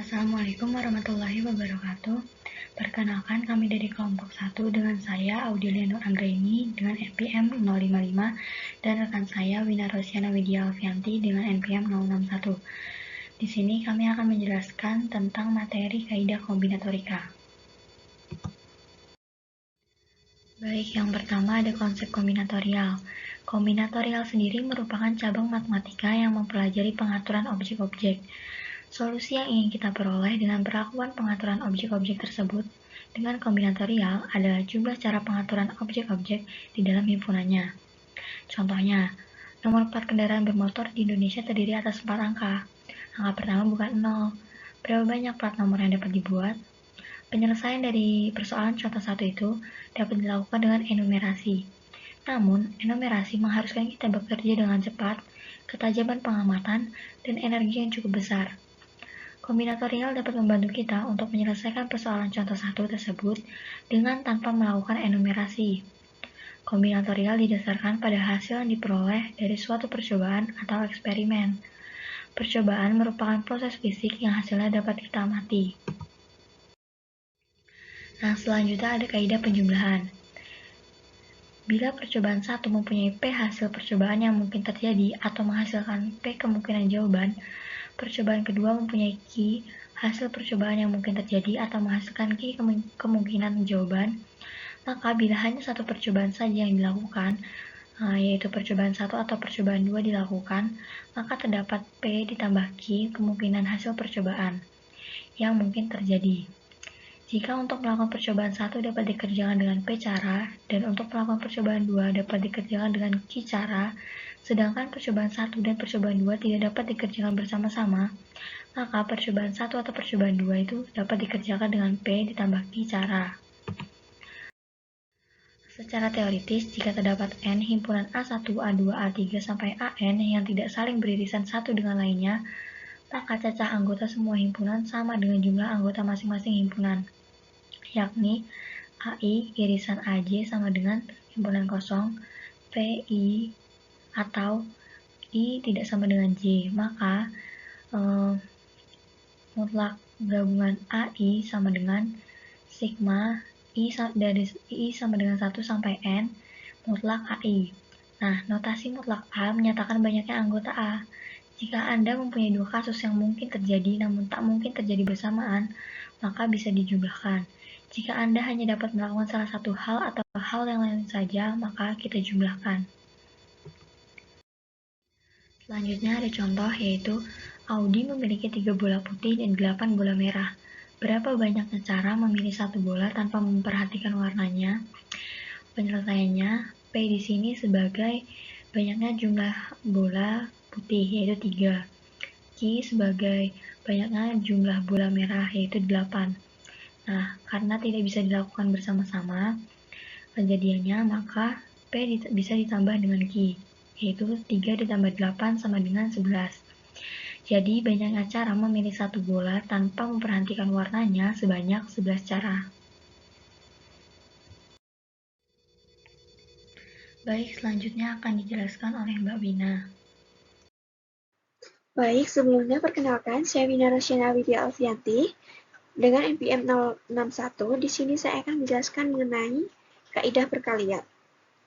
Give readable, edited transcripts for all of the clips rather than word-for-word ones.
Assalamualaikum warahmatullahi wabarakatuh. Perkenalkan, kami dari kelompok 1 dengan saya Audilia Nur Anggraini dengan NPM 055 dan rekan saya Wina Rosyana Widya Alfianti dengan NPM 061. Di sini kami akan menjelaskan tentang materi kaidah kombinatorika. Baik, yang pertama ada konsep kombinatorial. Kombinatorial sendiri merupakan cabang matematika yang mempelajari pengaturan objek-objek. Solusi yang ingin kita peroleh dengan perlakuan pengaturan objek-objek tersebut dengan kombinatorial adalah jumlah cara pengaturan objek-objek di dalam himpunannya. Contohnya, nomor plat kendaraan bermotor di Indonesia terdiri atas 4 angka. Angka pertama bukan 0. Berapa banyak plat nomor yang dapat dibuat? Penyelesaian dari persoalan contoh 1 itu dapat dilakukan dengan enumerasi. Namun, enumerasi mengharuskan kita bekerja dengan cepat, ketajaman pengamatan, dan energi yang cukup besar. Kombinatorial dapat membantu kita untuk menyelesaikan persoalan contoh 1 tersebut dengan tanpa melakukan enumerasi. Kombinatorial didasarkan pada hasil yang diperoleh dari suatu percobaan atau eksperimen. Percobaan merupakan proses fisik yang hasilnya dapat kita amati. Nah, selanjutnya ada kaidah penjumlahan. Bila percobaan 1 mempunyai P hasil percobaan yang mungkin terjadi atau menghasilkan P kemungkinan jawaban, percobaan kedua mempunyai Q hasil percobaan yang mungkin terjadi atau menghasilkan Q kemungkinan jawaban, maka bila hanya satu percobaan saja yang dilakukan, yaitu percobaan 1 atau percobaan 2 dilakukan, maka terdapat P ditambah Q kemungkinan hasil percobaan yang mungkin terjadi. Jika untuk melakukan percobaan 1 dapat dikerjakan dengan P cara, dan untuk melakukan percobaan 2 dapat dikerjakan dengan Q cara, sedangkan percobaan 1 dan percobaan 2 tidak dapat dikerjakan bersama-sama, maka percobaan 1 atau percobaan 2 itu dapat dikerjakan dengan P ditambah Q cara. Secara teoritis, jika terdapat N himpunan A1, A2, A3 sampai AN yang tidak saling beririsan satu dengan lainnya, maka cacah anggota semua himpunan sama dengan jumlah anggota masing-masing himpunan, yakni AI irisan AJ sama dengan himpunan kosong PI atau I tidak sama dengan J, maka mutlak gabungan AI sama dengan sigma I dari I sama dengan 1 sampai N mutlak AI. Nah, notasi mutlak A menyatakan banyaknya anggota A. Jika Anda mempunyai dua kasus yang mungkin terjadi namun tak mungkin terjadi bersamaan, maka bisa dijumlahkan. Jika Anda hanya dapat melakukan salah satu hal atau hal yang lain saja, maka kita jumlahkan. Selanjutnya ada contoh, yaitu Audi memiliki 3 bola putih dan 8 bola merah. Berapa banyaknya cara memilih satu bola tanpa memperhatikan warnanya? Penyelesaiannya, P di sini sebagai banyaknya jumlah bola putih, yaitu 3. Q sebagai banyaknya jumlah bola merah, yaitu 8. Nah, karena tidak bisa dilakukan bersama-sama kejadiannya, maka P bisa ditambah dengan Q, yaitu 3 ditambah 8 sama dengan 11. Jadi, banyaknya cara memilih satu bola tanpa memperhatikan warnanya sebanyak 11 cara. Baik, selanjutnya akan dijelaskan oleh Mbak Wina. Baik, sebelumnya perkenalkan, saya Wina Rosyana Widya Alfianti dengan NPM 061. Di sini saya akan menjelaskan mengenai kaidah perkalian.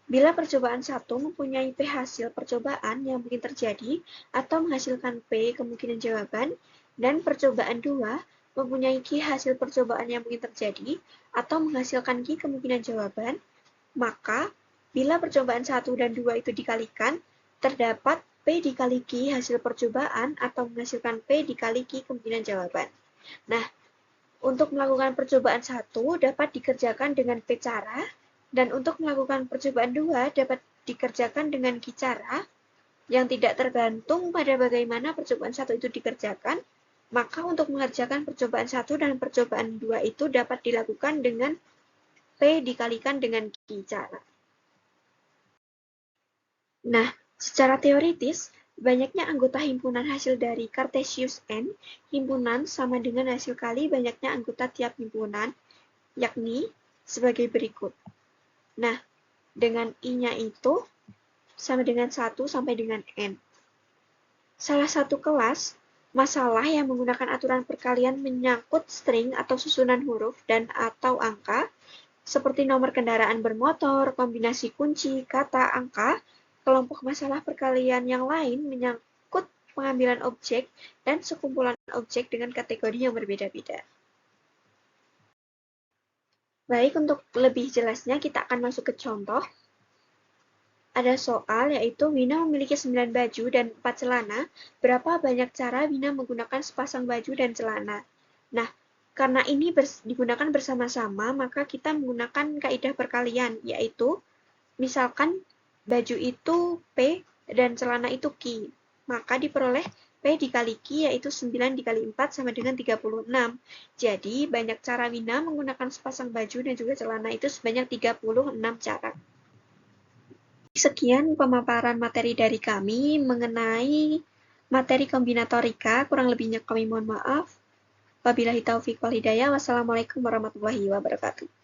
Bila percobaan 1 mempunyai P hasil percobaan yang mungkin terjadi atau menghasilkan P kemungkinan jawaban, dan percobaan 2 mempunyai Q hasil percobaan yang mungkin terjadi atau menghasilkan Q kemungkinan jawaban, maka bila percobaan 1 dan 2 itu dikalikan, terdapat P dikali Q hasil percobaan atau menghasilkan P dikali Q kemungkinan jawaban. Nah, untuk melakukan percobaan 1 dapat dikerjakan dengan P cara, dan untuk melakukan percobaan 2 dapat dikerjakan dengan Q cara, yang tidak tergantung pada bagaimana percobaan 1 itu dikerjakan, maka untuk mengerjakan percobaan 1 dan percobaan 2 itu dapat dilakukan dengan P dikalikan dengan Q cara. Nah, secara teoritis, banyaknya anggota himpunan hasil dari Cartesius N, himpunan sama dengan hasil kali banyaknya anggota tiap himpunan, yakni sebagai berikut. Nah, dengan I-nya itu sama dengan 1 sampai dengan N. Salah satu kelas masalah yang menggunakan aturan perkalian menyangkut string atau susunan huruf dan atau angka, seperti nomor kendaraan bermotor, kombinasi kunci, kata, angka. Kelompok masalah perkalian yang lain menyangkut pengambilan objek dan sekumpulan objek dengan kategori yang berbeda-beda. Baik, untuk lebih jelasnya kita akan masuk ke contoh. Ada soal yaitu Wina memiliki 9 baju dan 4 celana. Berapa banyak cara Wina menggunakan sepasang baju dan celana? Nah, karena ini digunakan bersama-sama, maka kita menggunakan kaidah perkalian, yaitu misalkan baju itu P dan celana itu Q. Maka diperoleh P dikali Q yaitu 9 dikali 4 sama dengan 36. Jadi, banyak cara Wina menggunakan sepasang baju dan juga celana itu sebanyak 36 cara. Sekian pemaparan materi dari kami mengenai materi kombinatorika. Kurang lebihnya kami mohon maaf. Wabillahi taufiq wal hidayah. Wassalamualaikum warahmatullahi wabarakatuh.